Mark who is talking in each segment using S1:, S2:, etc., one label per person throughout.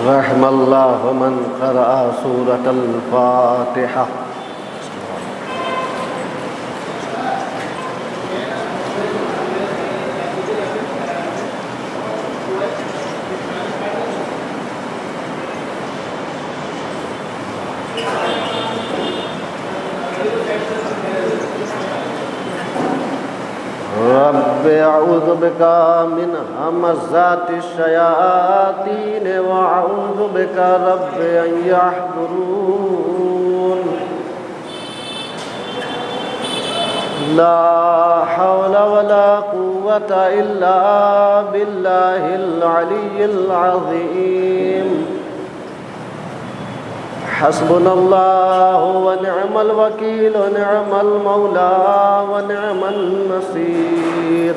S1: رحم الله من قرأ سورة الفاتحة. رب اعوذ بك من همزات الشياطين واعوذ بك رب ان يحضرون. لا حول ولا قوة الا بالله العلي العظيم. حسبنا الله ونعم الوكيل ونعم المولى ونعم النصير.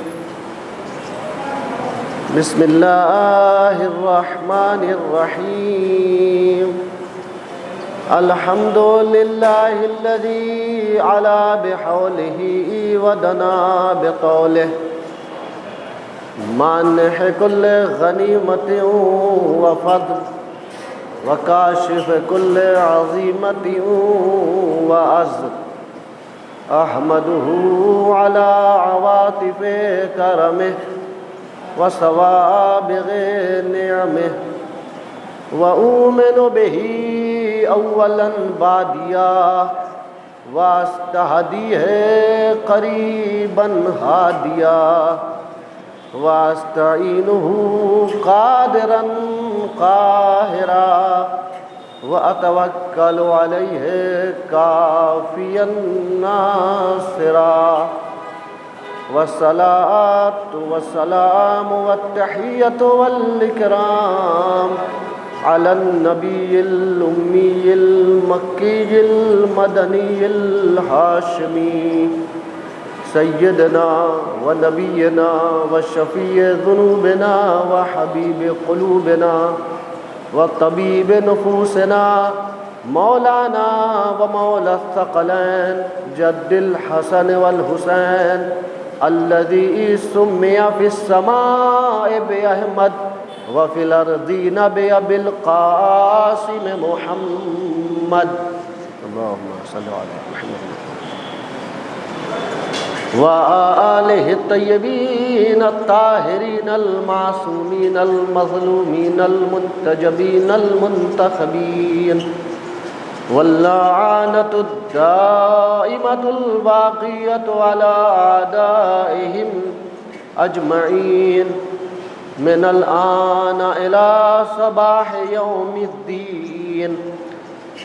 S1: بسم الله الرحمن الرحيم. الحمد لله الذي علا بحوله ودنا بطوله، مانح كل غنيمة وفضل، وكاشف كل عظيمة وعزل. أحمده على عواطف كرمه وسوابغ نعمه، وأؤمن به أولا باديا، واستهديه قريبا هاديا، واستعينه قادرا قاهرا، وأتوكل عليه كافيا ناصرا. والصلاة والسلام والتحية والإكرام على النبي الأمي المكي المدني الهاشمي، سيدنا ونبينا وشفيع ذنوبنا وحبيب قلوبنا وطبيب نفوسنا، مولانا ومولى الثقلين جد الحسن والحسين، الذي سمي في السماء بأحمد وفي الأرضين بأبي القاسم محمد. اللهم صل على محمد وآله الطيبين الطاهرين المعصومين المظلومين المنتجبين المنتخبين، واللعنة الدائمة الباقية على أعدائهم أجمعين من الآن إلى صباح يوم الدين.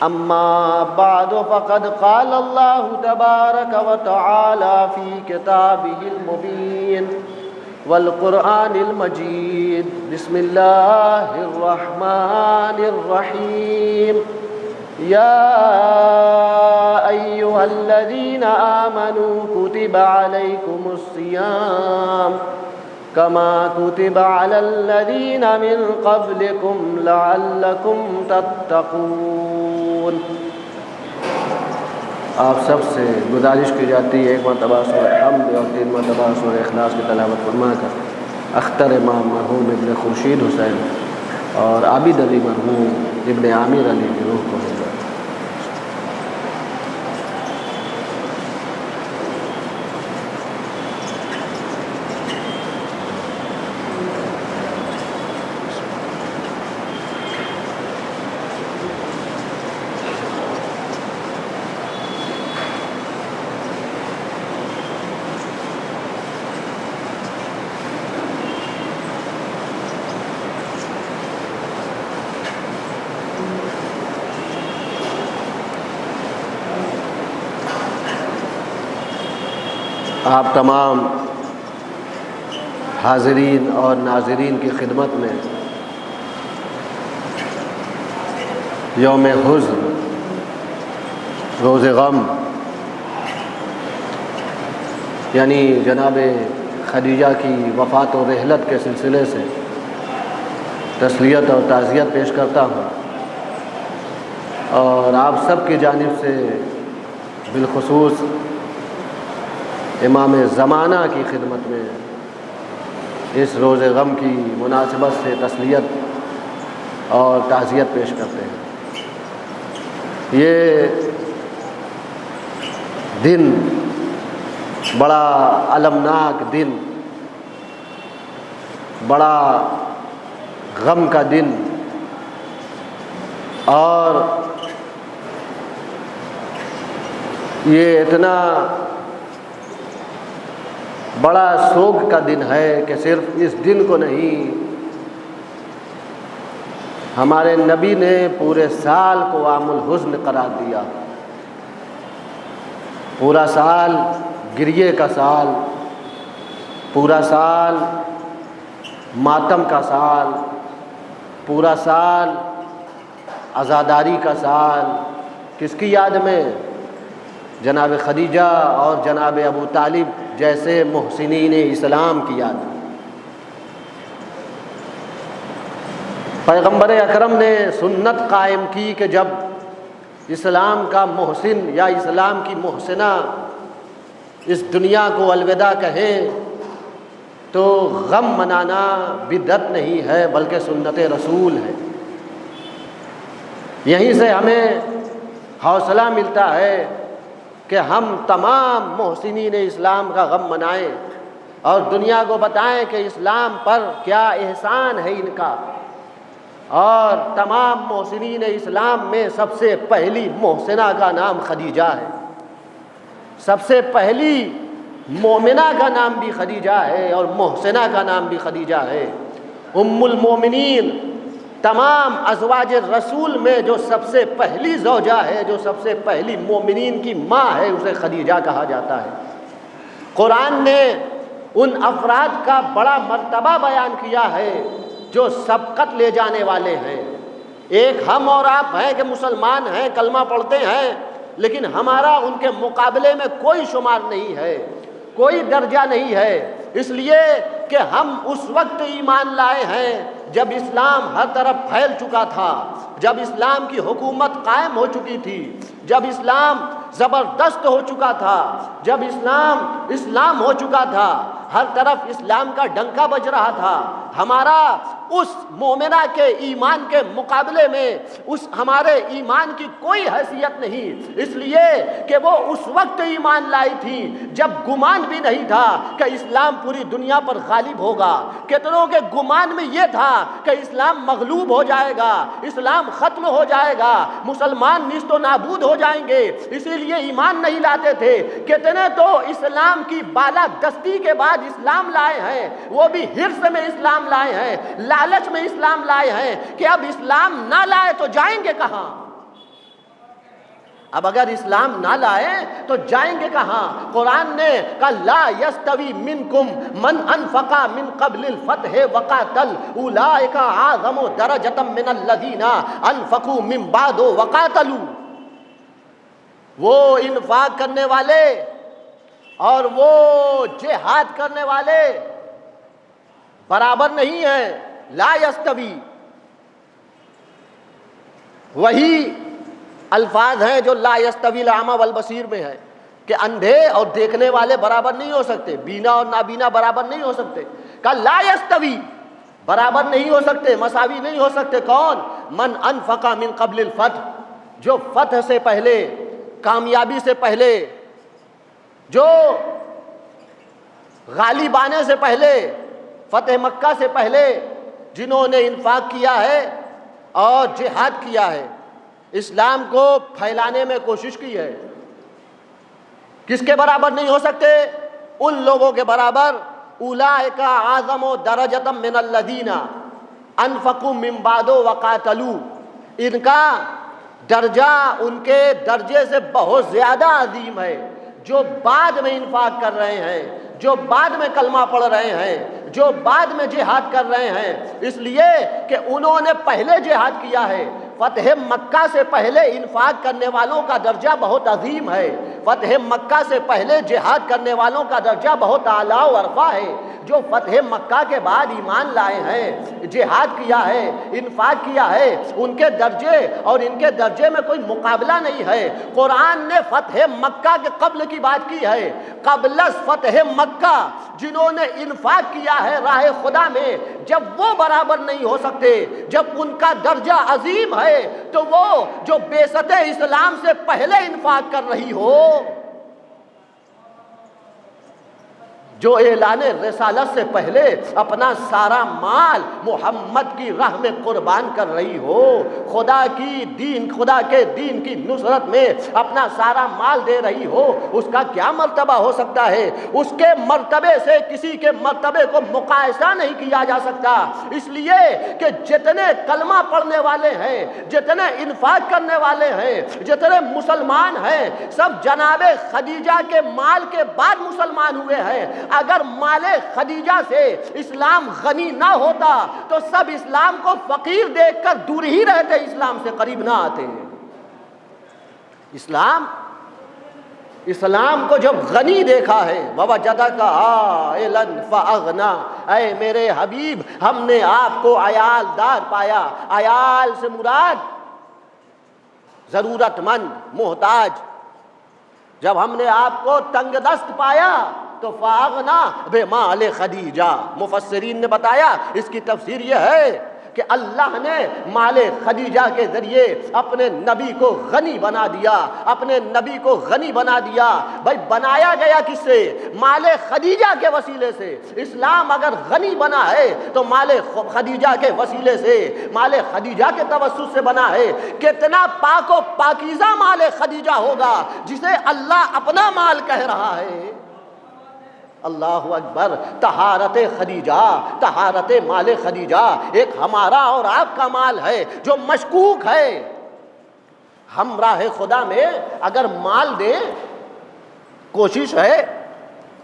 S1: أما بعد، فقد قال الله تبارك وتعالى في كتابه المبين والقرآن المجيد. بسم الله الرحمن الرحيم. يا أيها الذين آمنوا كتب عليكم الصيام كما كتب على الذين من قبلكم لعلكم تتقون. آپ سب سے گزارش کی جاتی ہے ایک مرتبہ سورہ حمد اور 3 مرتبہ سورہ اخلاص کی تلاوت فرما کر اختر امام مرحوم ابن خورشید حسین اور عابد علی مرحوم ابن عامر علی کی روح کو مل جائے. آپ تمام حاضرین اور ناظرین کی خدمت میں یوم حزن، روز غم، یعنی جناب خدیجہ کی وفات و رحلت کے سلسلے سے تسلیت اور تعزیت پیش کرتا ہوں، اور آپ سب کی جانب سے بالخصوص امام زمانہ کی خدمت میں اس روز غم کی مناسبت سے تسلیت اور تعزیت پیش کرتے ہیں۔ یہ دن بڑا المناک دن، بڑا غم کا دن، اور یہ اتنا بڑا سوگ کا دن ہے کہ صرف اس دن کو نہیں، ہمارے نبی نے پورے سال کو عام الحزن قرار دیا۔ پورا سال گریے کا سال، پورا سال ماتم کا سال، پورا سال عزاداری کا سال، کس کی یاد میں؟ جناب خدیجہ اور جناب ابو طالب جیسے محسنین اسلام کی یاد۔ پیغمبر اکرم نے سنت قائم کی کہ جب اسلام کا محسن یا اسلام کی محسنہ اس دنیا کو الوداع کہیں تو غم منانا بدعت نہیں ہے بلکہ سنت رسول ہے۔ یہیں سے ہمیں حوصلہ ملتا ہے کہ ہم تمام محسنین اسلام کا غم منائیں اور دنیا کو بتائیں کہ اسلام پر کیا احسان ہے ان کا۔ اور تمام محسنین اسلام میں سب سے پہلی محسنہ کا نام خدیجہ ہے، سب سے پہلی مومنہ کا نام بھی خدیجہ ہے اور محسنہ کا نام بھی خدیجہ ہے۔ ام المومنین، تمام ازواج رسول میں جو سب سے پہلی زوجہ ہے، جو سب سے پہلی مومنین کی ماں ہے، اسے خدیجہ کہا جاتا ہے۔ قرآن نے ان افراد کا بڑا مرتبہ بیان کیا ہے جو سبقت لے جانے والے ہیں۔ ایک ہم اور آپ ہیں کہ مسلمان ہیں، کلمہ پڑھتے ہیں، لیکن ہمارا ان کے مقابلے میں کوئی شمار نہیں ہے، کوئی درجہ نہیں ہے، اس لیے کہ ہم اس وقت ایمان لائے ہیں جب اسلام ہر طرف پھیل چکا تھا، جب اسلام کی حکومت قائم ہو چکی تھی، جب اسلام زبردست ہو چکا تھا، جب اسلام ہو چکا تھا، ہر طرف اسلام کا ڈنکا بج رہا تھا۔ ہمارا اس مومنہ کے ایمان کے مقابلے میں ہمارے ایمان کی کوئی حیثیت نہیں، اس لیے کہ وہ اس وقت ایمان لائی تھی جب گمان بھی نہیں تھا کہ اسلام پوری دنیا پر غالب ہوگا۔ کتنوں کے گمان میں یہ تھا کہ اسلام مغلوب ہو جائے گا، اسلام ختم ہو جائے گا، مسلمان نیست و نابود ہو جائیں گے، اسی لیے ایمان نہیں لاتے تھے۔ کتنے تو اسلام کی بالادستی کے بعد اسلام لائے ہیں، وہ بھی حرص میں اسلام لائے ہیں، لالچ میں اسلام لائے ہیں کہ اب اسلام نہ لائے تو جائیں گے کہاں؟ اب اگر اسلام نہ لائے تو جائیں گے کہاں؟ قرآن نے کہا لا یستوی منکم من انفق من قبل الفتح وقاتل اولئک اعظم درجۃ من الذین انفقوا من بعد وقاتلوا۔ وہ انفاق کرنے والے اور وہ جہاد کرنے والے برابر نہیں ہیں، لا یستوی۔ وہی الفاظ ہیں جو لا یستوی الاعمی والبصیر میں ہے کہ اندھے اور دیکھنے والے برابر نہیں ہو سکتے، بینا اور نابینا برابر نہیں ہو سکتے۔ کہ لا یستوی، برابر نہیں ہو سکتے، مساوی نہیں ہو سکتے۔ کون؟ من انفق من قبل الفتح، جو فتح سے پہلے، کامیابی سے پہلے، جو غالب آنے سے پہلے، فتح مکہ سے پہلے جنہوں نے انفاق کیا ہے اور جہاد کیا ہے، اسلام کو پھیلانے میں کوشش کی ہے، کس کے برابر نہیں ہو سکتے؟ ان لوگوں کے برابر اولئک اعظم درجۃ من الذین انفقوا من بعد وقاتلوا۔ ان کا درجہ ان کے درجے سے بہت زیادہ عظیم ہے، جو بعد میں انفاق کر رہے ہیں، جو بعد میں کلمہ پڑھ رہے ہیں، جو بعد میں جہاد کر رہے ہیں، اس لیے کہ انہوں نے پہلے جہاد کیا ہے، فتح مکہ سے پہلے انفاق کرنے والوں کا درجہ بہت عظیم ہے، فتح مکہ سے پہلے جہاد کرنے والوں کا درجہ بہت اعلیٰ و عرفہ ہے۔ جو فتح مکہ کے بعد ایمان لائے ہیں، جہاد کیا ہے، انفاق کیا ہے، ان کے درجے اور ان کے درجے میں کوئی مقابلہ نہیں ہے۔ قرآن نے فتح مکہ کے قبل کی بات کی ہے، قبل از فتح مکہ جنہوں نے انفاق کیا ہے راہ خدا میں، جب وہ برابر نہیں ہو سکتے، جب ان کا درجہ عظیم ہے، تو وہ جو بعثت اسلام سے پہلے انفاق کر رہی ہو، جو اعلان رسالت سے پہلے اپنا سارا مال محمد کی راہ میں قربان کر رہی ہو، خدا کے دین کی نصرت میں اپنا سارا مال دے رہی ہو، اس کا کیا مرتبہ ہو سکتا ہے؟ اس کے مرتبے سے کسی کے مرتبے کو مقایسہ نہیں کیا جا سکتا، اس لیے کہ جتنے کلمہ پڑھنے والے ہیں، جتنے انفاق کرنے والے ہیں، جتنے مسلمان ہیں، سب جناب خدیجہ کے مال کے بعد مسلمان ہوئے ہیں۔ اگر مال خدیجہ سے اسلام غنی نہ ہوتا تو سب اسلام کو فقیر دیکھ کر دور ہی رہتے، اسلام سے قریب نہ آتے۔ اسلام کو جب غنی دیکھا ہے، وَوَجَدَكَ عَائِلًا فَأَغْنَىٰ، اے میرے حبیب ہم نے آپ کو عیال دار پایا۔ عیال سے مراد ضرورت مند، محتاج۔ جب ہم نے آپ کو تنگ دست پایا تو فَأَغْنَىٰ بِمَالِ خدیجہ، مفسرین نے بتایا اس کی تفسیر یہ ہے کہ اللہ نے مال خدیجہ کے ذریعے اپنے نبی کو غنی بنا دیا، اپنے نبی کو غنی بنا دیا۔ بھائی بنایا گیا کس سے؟ مال خدیجہ کے وسیلے سے۔ اسلام اگر غنی بنا ہے تو مال خدیجہ کے وسیلے سے، مال خدیجہ کے توسط سے بنا ہے۔ کتنا پاک و پاکیزہ مال خدیجہ ہوگا جسے اللہ اپنا مال کہہ رہا ہے۔ اللہ اکبر، طہارت خدیجہ، طہارت مال خدیجہ ایک ہمارا اور آپ کا مال ہے جو مشکوک ہے۔ ہم راہ خدا میں اگر مال دیں، کوشش ہے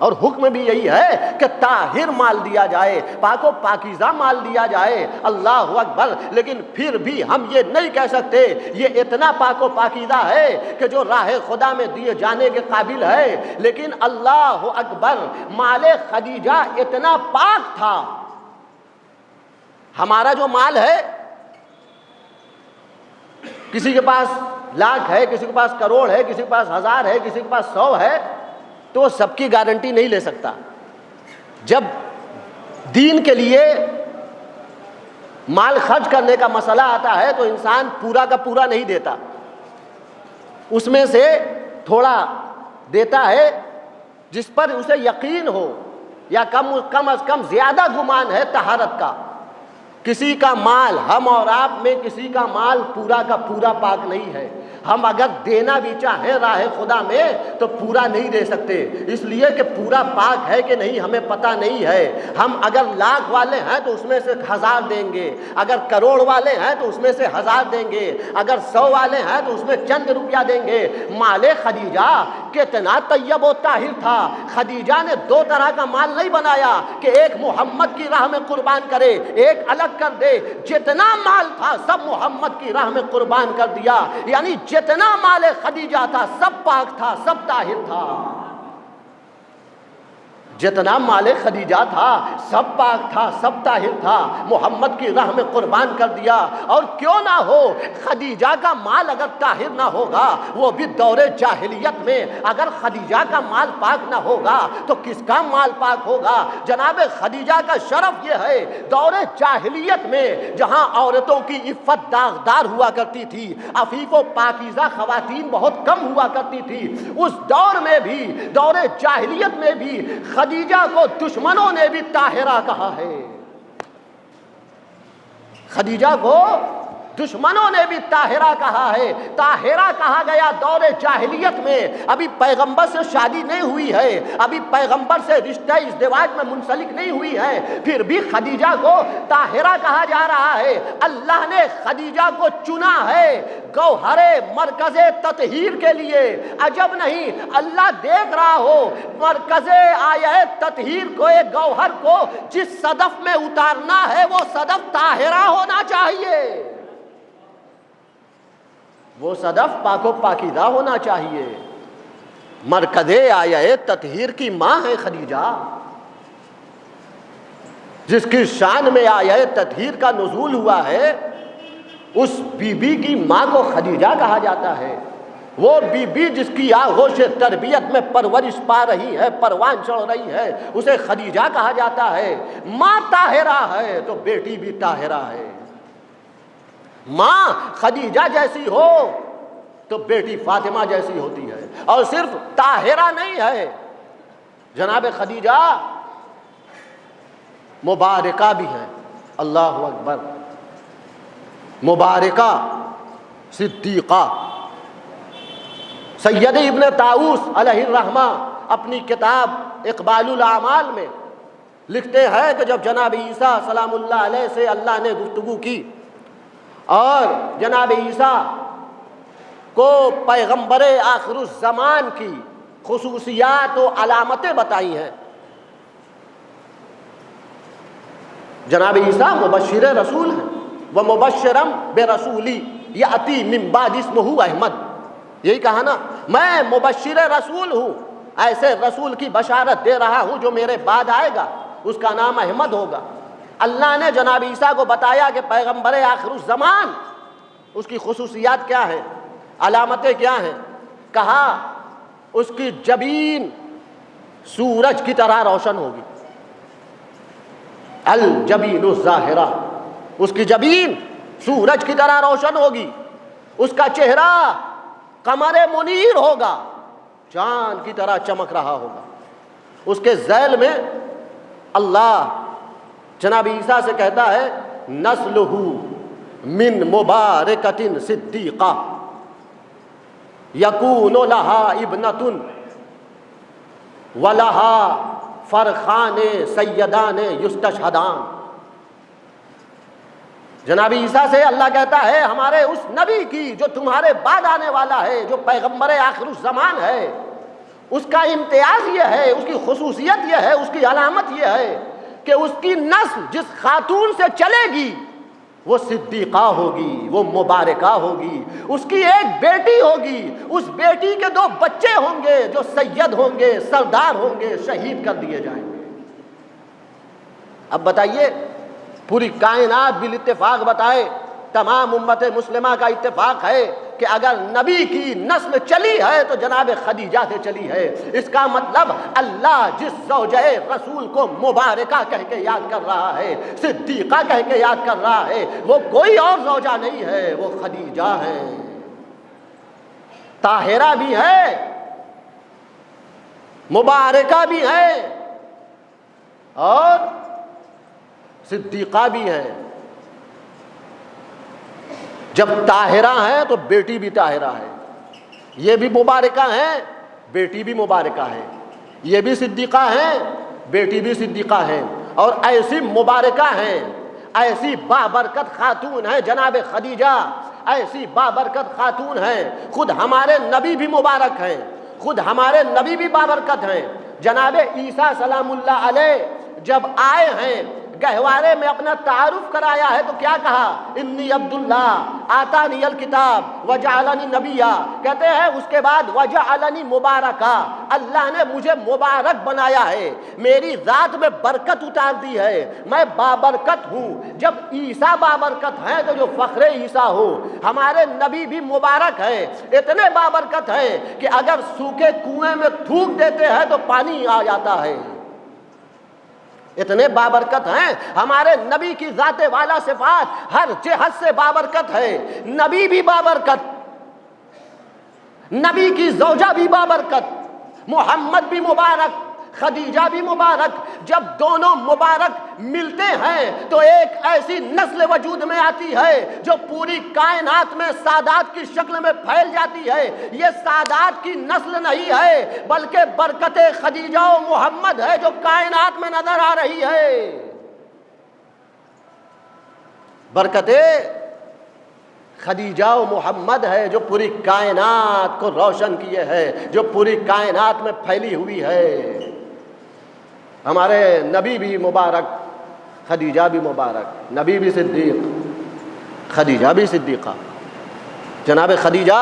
S1: اور حکم بھی یہی ہے کہ طاہر مال دیا جائے، پاک و پاکیزہ مال دیا جائے۔ اللہ اکبر، لیکن پھر بھی ہم یہ نہیں کہہ سکتے یہ اتنا پاک و پاکیزہ ہے کہ جو راہ خدا میں دیے جانے کے قابل ہے، لیکن اللہ اکبر، مال خدیجہ اتنا پاک تھا۔ ہمارا جو مال ہے، کسی کے پاس لاکھ ہے، کسی کے پاس کروڑ ہے، کسی کے پاس 1000 ہے، کسی کے پاس 100 ہے، تو وہ سب کی گارنٹی نہیں لے سکتا۔ جب دین کے لیے مال خرچ کرنے کا مسئلہ آتا ہے تو انسان پورا کا پورا نہیں دیتا، اس میں سے تھوڑا دیتا ہے جس پر اسے یقین ہو یا کم از کم زیادہ گمان ہے طہارت کا۔ کسی کا مال، ہم اور آپ میں کسی کا مال پورا کا پورا پاک نہیں ہے۔ ہم اگر دینا بھی چاہیں راہ خدا میں تو پورا نہیں دے سکتے، اس لیے کہ پورا پاک ہے کہ نہیں ہمیں پتہ نہیں ہے۔ ہم اگر لاکھ والے ہیں تو اس میں سے 1000 دیں گے، اگر کروڑ والے ہیں تو اس میں سے 1000 دیں گے، اگر 100 والے ہیں تو اس میں چند روپیہ دیں گے۔ مال خدیجہ کتنا طیب و طاہر تھا۔ خدیجہ نے 2 طرح کا مال نہیں بنایا کہ ایک محمد کی راہ میں قربان کرے، ایک الگ کر دے۔ جتنا مال تھا سب محمد کی راہ میں قربان کر دیا، یعنی جتنا مال خدیجہ تھا سب پاک تھا، سب طاہر تھا۔ جتنا مال خدیجہ تھا سب پاک تھا، سب طاہر تھا، محمد کی راہ میں قربان کر دیا۔ اور کیوں نہ ہو، خدیجہ کا مال اگر طاہر نہ ہوگا، وہ بھی دور جاہلیت میں، اگر خدیجہ کا مال پاک نہ ہوگا تو کس کا مال پاک ہوگا؟ جناب خدیجہ کا شرف یہ ہے، دور جاہلیت میں جہاں عورتوں کی عفت داغدار ہوا کرتی تھی، عفیف و پاکیزہ خواتین بہت کم ہوا کرتی تھی، اس دور میں بھی، دور جاہلیت میں بھی خدیجہ کو دشمنوں نے بھی طاہرہ کہا ہے۔ خدیجہ کو دشمنوں نے بھی طاہرہ کہا ہے۔ طاہرہ کہا گیا دور جاہلیت میں، ابھی پیغمبر سے شادی نہیں ہوئی ہے، ابھی پیغمبر سے رشتہ ازدواج میں منسلک نہیں ہوئی ہے، پھر بھی خدیجہ کو طاہرہ کہا جا رہا ہے۔ اللہ نے خدیجہ کو چنا ہے گوہر مرکز تطہیر کے لیے۔ عجب نہیں، اللہ دیکھ رہا ہو مرکز آیہ تطہیر کو، ایک گوہر کو جس صدف میں اتارنا ہے وہ صدف طاہرہ ہونا چاہیے۔ وہ صدف پاک و پاکیزہ ہونا چاہیے. مرکز آیہ تطہیر کی ماں ہے خدیجہ، جس کی شان میں آیہ تطہیر کا نزول ہوا ہے، اس بی بی کی ماں کو خدیجہ کہا جاتا ہے. وہ بی بی جس کی آغوش تربیت میں پرورش پا رہی ہے، پروان چڑھ رہی ہے، اسے خدیجہ کہا جاتا ہے. ماں طاہرہ ہے تو بیٹی بھی طاہرہ ہے. ماں خدیجہ جیسی ہو تو بیٹی فاطمہ جیسی ہوتی ہے. اور صرف طاہرہ نہیں ہے، جناب خدیجہ مبارکہ بھی ہے. اللہ اکبر. مبارکہ صدیقہ. سید ابن طاؤس علیہ الرحمہ اپنی کتاب اقبال الاعمال میں لکھتے ہیں کہ جب جناب عیسیٰ سلام اللہ علیہ سے اللہ نے گفتگو کی اور جناب عیسیٰ کو پیغمبر آخر الزمان کی خصوصیات و علامتیں بتائی ہیں. جناب عیسیٰ مبشر رسول ہیں. وَمُبَشِّرًا بِرَسُولٍ يَأْتِي مِن بَعْدِهِ اسْمُهُ احمد. یہی کہا نا، میں مبشر رسول ہوں، ایسے رسول کی بشارت دے رہا ہوں جو میرے بعد آئے گا، اس کا نام احمد ہوگا. اللہ نے جناب عیسیٰ کو بتایا کہ پیغمبر آخر الزمان، اس کی خصوصیات کیا ہیں، علامتیں کیا ہیں. کہا اس کی جبین سورج کی طرح روشن ہوگی. الجبین الظاہرہ، اس کی جبین سورج کی طرح روشن ہوگی. اس کا چہرہ قمر منیر ہوگا، چاند کی طرح چمک رہا ہوگا. اس کے ذیل میں اللہ جناب عیسیٰ سے کہتا ہے نسلہ من مبارکۃ صدیقہ یکون لہا ابنۃ ولہا فرخان سیدان یستشہدان. جناب عیسیٰ سے اللہ کہتا ہے ہمارے اس نبی کی جو تمہارے بعد آنے والا ہے، جو پیغمبر آخر الزمان ہے، اس کا امتیاز یہ ہے، اس کی خصوصیت یہ ہے، اس کی علامت یہ ہے کہ اس کی نسل جس خاتون سے چلے گی وہ صدیقہ ہوگی، وہ مبارکہ ہوگی. اس کی ایک بیٹی ہوگی، اس بیٹی کے 2 بچے ہوں گے جو سید ہوں گے، سردار ہوں گے، شہید کر دیے جائیں گے. اب بتائیے، پوری کائنات بالاتفاق بتائے، تمام امت مسلمہ کا اتفاق ہے کہ اگر نبی کی نسل چلی ہے تو جناب خدیجہ سے چلی ہے. اس کا مطلب اللہ جس زوجہ رسول کو مبارکہ کہہ کے یاد کر رہا ہے، صدیقہ کہہ کے یاد کر رہا ہے، وہ کوئی اور زوجہ نہیں ہے، وہ خدیجہ ہے. طاہرہ بھی ہے، مبارکہ بھی ہے، اور صدیقہ بھی ہے. جب طاہرہ ہیں تو بیٹی بھی طاہرہ ہے. یہ بھی مبارکہ ہیں، بیٹی بھی مبارکہ ہے. یہ بھی صدیقہ ہیں، بیٹی بھی صدیقہ ہیں. اور ایسی مبارکہ ہیں، ایسی بابرکت خاتون ہیں جناب خدیجہ، ایسی بابرکت خاتون ہیں. خود ہمارے نبی بھی مبارک ہیں، خود ہمارے نبی بھی بابرکت ہیں. جناب عیسیٰ سلام اللہ علیہ جب آئے ہیں، گہوارے میں اپنا تعارف کرایا ہے تو کیا کہا؟ انی عبداللہ آتانی الکتاب وجعلنی نبیا. کہتے ہیں اس کے بعد وجعلنی مبارکہ، اللہ نے مجھے مبارک بنایا ہے، میری ذات میں برکت اتار دی ہے، میں بابرکت ہوں. جب عیسیٰ بابرکت ہیں تو جو فخر عیسیٰ ہو. ہمارے نبی بھی مبارک ہیں، اتنے بابرکت ہیں کہ اگر سوکھے کنویں میں تھوک دیتے ہیں تو پانی آ جاتا ہے. اتنے بابرکت ہیں. ہمارے نبی کی ذات والا صفات ہر جہت سے بابرکت ہے. نبی بھی بابرکت، نبی کی زوجہ بھی بابرکت، محمد بھی مبارک، خدیجہ بھی مبارک. جب دونوں مبارک ملتے ہیں تو ایک ایسی نسل وجود میں آتی ہے جو پوری کائنات میں سادات کی شکل میں پھیل جاتی ہے. یہ سادات کی نسل نہیں ہے بلکہ برکت خدیجہ و محمد ہے جو کائنات میں نظر آ رہی ہے. برکت خدیجہ و محمد ہے جو پوری کائنات کو روشن کیے ہے، جو پوری کائنات میں پھیلی ہوئی ہے. ہمارے نبی بھی مبارک، خدیجہ بھی مبارک. نبی بھی صدیق، خدیجہ بھی صدیقہ. جناب خدیجہ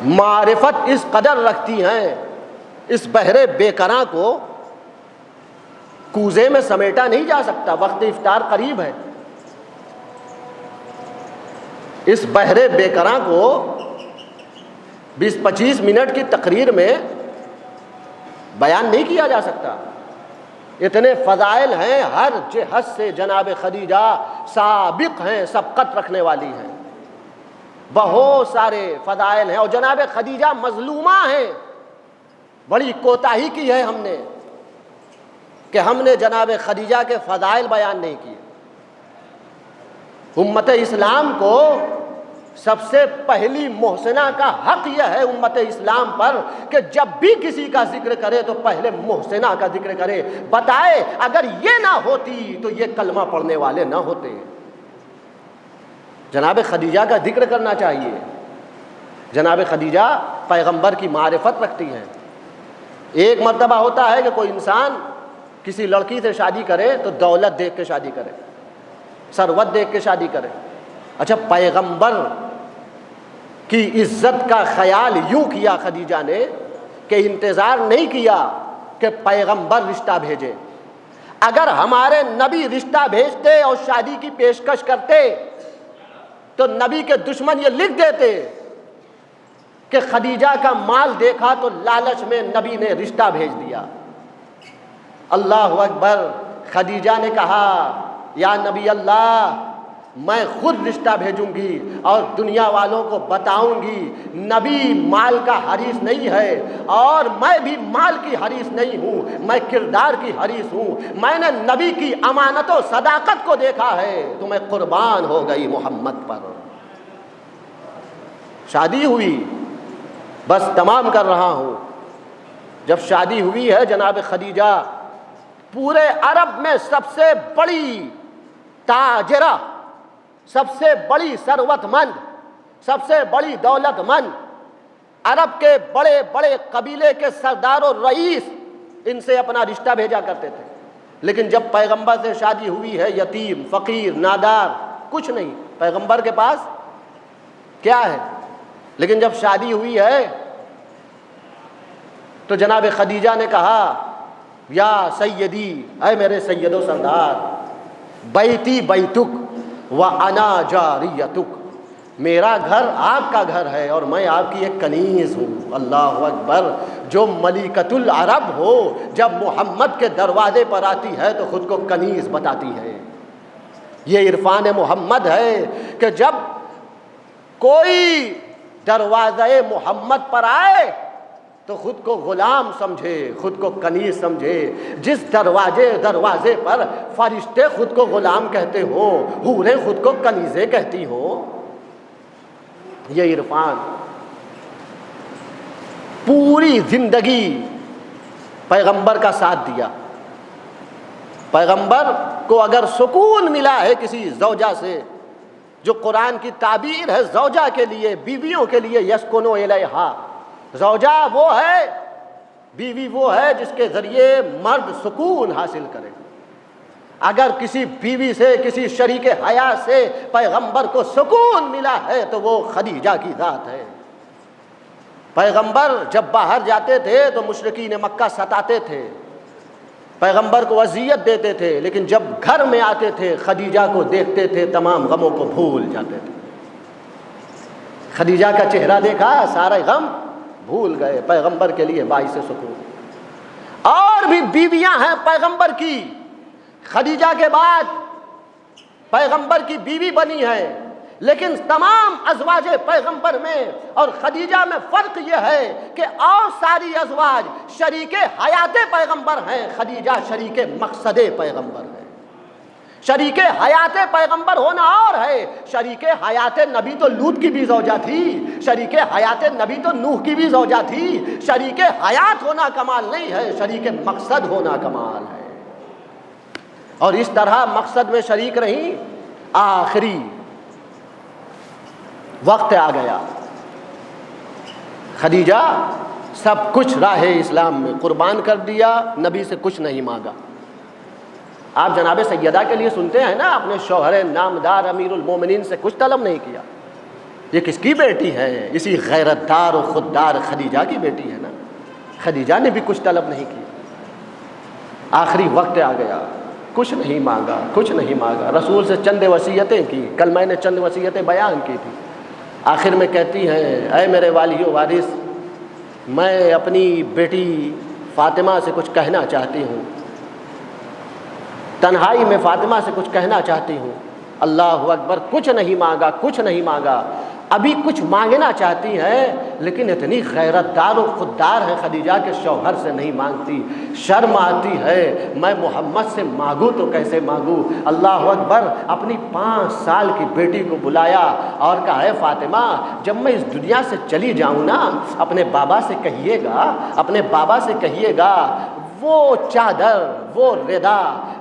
S1: معرفت اس قدر رکھتی ہیں، اس بحر بے کراں کو کوزے میں سمیٹا نہیں جا سکتا، وقت افطار قریب ہے، اس بحر بے کراں کو 20-25 منٹ کی تقریر میں بیان نہیں کیا جا سکتا۔ اتنے فضائل ہیں، ہر جہت سے جناب خدیجہ سابق ہیں، سبقت رکھنے والی ہیں، بہت سارے فضائل ہیں، اور جناب خدیجہ مظلومہ ہیں۔ بڑی کوتاہی کی ہے ہم نے کہ ہم نے جناب خدیجہ کے فضائل بیان نہیں کیے۔ امت اسلام کو سب سے پہلی محسنہ کا حق یہ ہے امت اسلام پر کہ جب بھی کسی کا ذکر کرے تو پہلے محسنہ کا ذکر کرے، بتائے اگر یہ نہ ہوتی تو یہ کلمہ پڑھنے والے نہ ہوتے۔ جناب خدیجہ کا ذکر کرنا چاہیے۔ جناب خدیجہ پیغمبر کی معرفت رکھتی ہیں۔ ایک مرتبہ ہوتا ہے کہ کوئی انسان کسی لڑکی سے شادی کرے تو دولت دیکھ کے شادی کرے، ثروت دیکھ کے شادی کرے۔ اچھا، پیغمبر کی عزت کا خیال یوں کیا خدیجہ نے کہ انتظار نہیں کیا کہ پیغمبر رشتہ بھیجے۔ اگر ہمارے نبی رشتہ بھیجتے اور شادی کی پیشکش کرتے تو نبی کے دشمن یہ لکھ دیتے کہ خدیجہ کا مال دیکھا تو لالچ میں نبی نے رشتہ بھیج دیا۔ اللہ اکبر۔ خدیجہ نے کہا یا نبی اللہ، میں خود رشتہ بھیجوں گی اور دنیا والوں کو بتاؤں گی نبی مال کا حریص نہیں ہے اور میں بھی مال کی حریص نہیں ہوں، میں کردار کی حریص ہوں، میں نے نبی کی امانت و صداقت کو دیکھا ہے تو میں قربان ہو گئی محمد پر۔ شادی ہوئی، بس تمام کر رہا ہوں، جب شادی ہوئی ہے جناب خدیجہ پورے عرب میں سب سے بڑی تاجرہ، سب سے بڑی ثروت مند، سب سے بڑی دولت مند، عرب کے بڑے بڑے قبیلے کے سردار و رئیس ان سے اپنا رشتہ بھیجا کرتے تھے، لیکن جب پیغمبر سے شادی ہوئی ہے یتیم، فقیر، نادار، کچھ نہیں، پیغمبر کے پاس کیا ہے، لیکن جب شادی ہوئی ہے تو جناب خدیجہ نے کہا یا سیدی، اے میرے سید و سردار، بیتی بیتک وَأَنَا جَارِيَتُكَ، میرا گھر آپ کا گھر ہے اور میں آپ کی ایک کنیز ہوں۔ اللہ اکبر۔ جو ملکۃ العرب ہو جب محمد کے دروازے پر آتی ہے تو خود کو کنیز بتاتی ہے۔ یہ عرفان محمد ہے کہ جب کوئی دروازے محمد پر آئے تو خود کو غلام سمجھے، خود کو کنیز سمجھے۔ جس دروازے پر فرشتے خود کو غلام کہتے ہو، حوریں خود کو کنیزیں کہتی ہو۔ یہ عرفان پوری زندگی پیغمبر کا ساتھ دیا۔ پیغمبر کو اگر سکون ملا ہے کسی زوجہ سے، جو قرآن کی تعبیر ہے زوجہ کے لیے، بیویوں کے لیے، یسکنو الیہا، زوجہ وہ ہے، بیوی وہ ہے جس کے ذریعے مرد سکون حاصل کرے۔ اگر کسی بیوی سے، کسی شریک حیات سے پیغمبر کو سکون ملا ہے تو وہ خدیجہ کی ذات ہے۔ پیغمبر جب باہر جاتے تھے تو مشرکین مکہ ستاتے تھے، پیغمبر کو اذیت دیتے تھے، لیکن جب گھر میں آتے تھے خدیجہ کو دیکھتے تھے تمام غموں کو بھول جاتے تھے۔ خدیجہ کا چہرہ دیکھا، سارے غم بھول گئے، پیغمبر کے لیے باعث سکون۔ اور بھی بیویاں ہیں پیغمبر کی، خدیجہ کے بعد پیغمبر کی بیوی بنی ہے، لیکن تمام ازواج پیغمبر میں اور خدیجہ میں فرق یہ ہے کہ اور ساری ازواج شریک حیات پیغمبر ہیں، خدیجہ شریک مقصد پیغمبر ہے۔ شریک حیات پیغمبر ہونا اور ہے، شریک حیات نبی تو لوط کی بھی زوجہ تھی، شریک حیات نبی تو نوح کی بھی زوجہ تھی۔ شریک حیات ہونا کمال نہیں ہے، شریک مقصد ہونا کمال ہے۔ اور اس طرح مقصد میں شریک رہی، آخری وقت آ گیا، خدیجہ سب کچھ راہ اسلام میں قربان کر دیا، نبی سے کچھ نہیں مانگا۔ آپ جناب سیدہ کے لیے سنتے ہیں نا، اپنے شوہر نامدار امیر المومنین سے کچھ طلب نہیں کیا، یہ کس کی بیٹی ہے؟ اسی غیرت دار و خوددار خدیجہ کی بیٹی ہے نا۔ خدیجہ نے بھی کچھ طلب نہیں کی، آخری وقت آ گیا، کچھ نہیں مانگا، کچھ نہیں مانگا، رسول سے چند وصیتیں کی، کل میں نے چند وصیتیں بیان کی تھی، آخر میں کہتی ہیں اے میرے والی و وارث، میں اپنی بیٹی فاطمہ سے کچھ کہنا چاہتی ہوں، تنہائی میں فاطمہ سے کچھ کہنا چاہتی ہوں۔ اللہ اکبر، کچھ نہیں مانگا، کچھ نہیں مانگا، ابھی کچھ مانگنا چاہتی ہے لیکن اتنی غیرت دار و خوددار ہے خدیجہ کے شوہر سے نہیں مانگتی، شرم آتی ہے، میں محمد سے مانگوں تو کیسے مانگوں؟ اللہ اکبر، اپنی 5 سال کی بیٹی کو بلایا اور کہا ہے فاطمہ جب میں اس دنیا سے چلی جاؤں نا، اپنے بابا سے کہیے گا، اپنے بابا سے کہیے گا وہ چادر، وہ ردا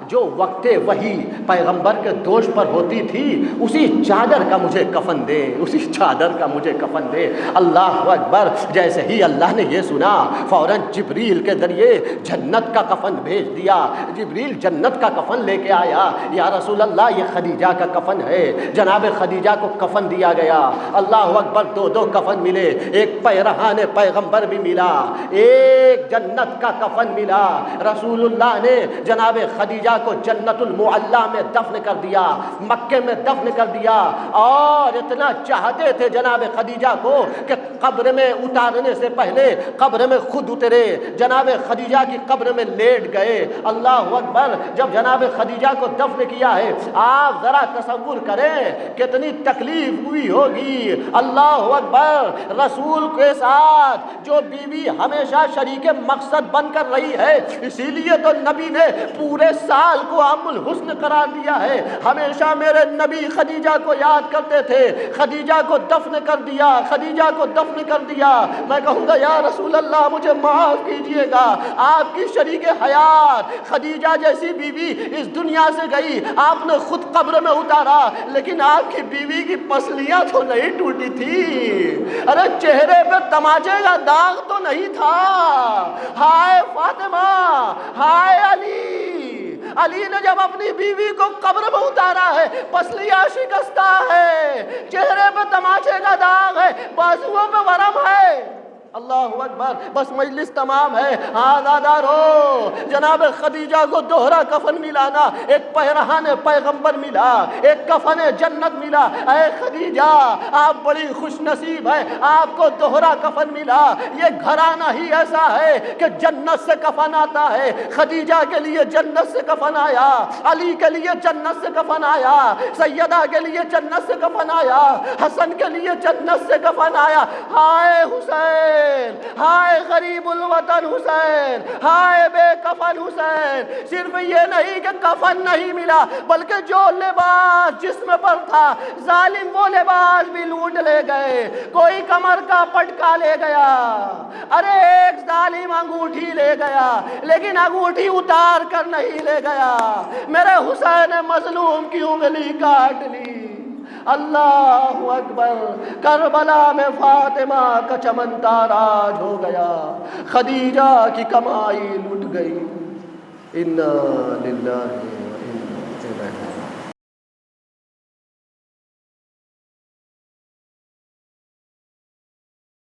S1: جو وقت وحی پیغمبر کے دوش پر ہوتی تھی، اسی چادر کا مجھے کفن دے، اسی چادر کا مجھے کفن دے۔ اللہ اکبر، جیسے ہی اللہ نے یہ سنا فوراً جبریل کے ذریعے جنت کا کفن بھیج دیا، جبریل جنت کا کفن لے کے آیا، یا رسول اللہ یہ خدیجہ کا کفن ہے، جناب خدیجہ کو کفن دیا گیا۔ اللہ اکبر، 2 کفن ملے، ایک پیرہان پیغمبر بھی ملا، ایک جنت کا کفن ملا۔ رسول اللہ نے جناب خدیجہ کو جنت المعلی میں دفن کر دیا، مکے میں دفن کر دیا، اور اتنا چاہتے تھے جناب خدیجہ کو کہ قبر میں اتارنے سے پہلے قبر میں خود اترے، جناب خدیجہ کی قبر میں لیٹ گئے۔ اللہ اکبر، جب جناب خدیجہ کو دفن کیا ہے، آپ ذرا تصور کریں کتنی تکلیف ہوئی ہوگی۔ اللہ اکبر، رسول کے ساتھ جو بیوی ہمیشہ شریک مقصد بن کر رہی ہے، اسی لیے تو نبی نے پورے سال کو ام الحسن قرار دیا ہے۔ ہمیشہ میرے نبی خدیجہ کو یاد کرتے تھے، خدیجہ کو دفن کر دیا، خدیجہ کو دفن کر دیا۔ میں کہوں گا یا رسول اللہ مجھے معاف کیجئے گا، آپ کی شریک حیات خدیجہ جیسی بیوی اس دنیا سے گئی، آپ نے خود قبر میں اتارا، لیکن آپ کی بیوی کی پسلیاں تو نہیں ٹوٹی تھی، ارے چہرے پہ تماچے کا داغ تو نہیں تھا۔ ہائے فاطمہ، ہائے علی نے جب اپنی بیوی کو قبر میں اتارا ہے، پسلیاں شکستہ ہے، چہرے پہ تماچے کا داغ ہے، بازوؤں پہ ورم ہے۔ اللہ اکبر، بس مجلس تمام ہے، آزادارو، جناب خدیجہ کو دوہرا کفن ملانا، ایک پیرہان پیغمبر ملا، ایک کفن جنت ملا۔ اے خدیجہ آپ بڑی خوش نصیب ہیں، آپ کو دوہرا کفن ملا۔ یہ گھرانہ ہی ایسا ہے کہ جنت سے کفن آتا ہے۔ خدیجہ کے لیے جنت سے کفن آیا، علی کے لیے جنت سے کفن آیا، سیدہ کے لیے جنت سے کفن آیا، حسن کے لیے جنت سے کفن آیا۔ ہائے حسین، ہائے غریب الوطن حسین، ہائے بے کفن حسین۔ صرف یہ نہیں کہ کفن نہیں ملا، بلکہ جو لباس جسم پر تھا ظالم وہ لباس بھی لوٹ لے گئے، کوئی کمر کا پٹکا لے گیا، ارے ایک ظالم انگوٹھی لے گیا، لیکن انگوٹھی اتار کر نہیں لے گیا، میرے حسین مظلوم کی انگلی کاٹ لی۔ اللہ اکبر، کربلا میں فاطمہ کا چمن تاراج ہو گیا، خدیجہ کی کمائی لٹ گئی۔ انا للہ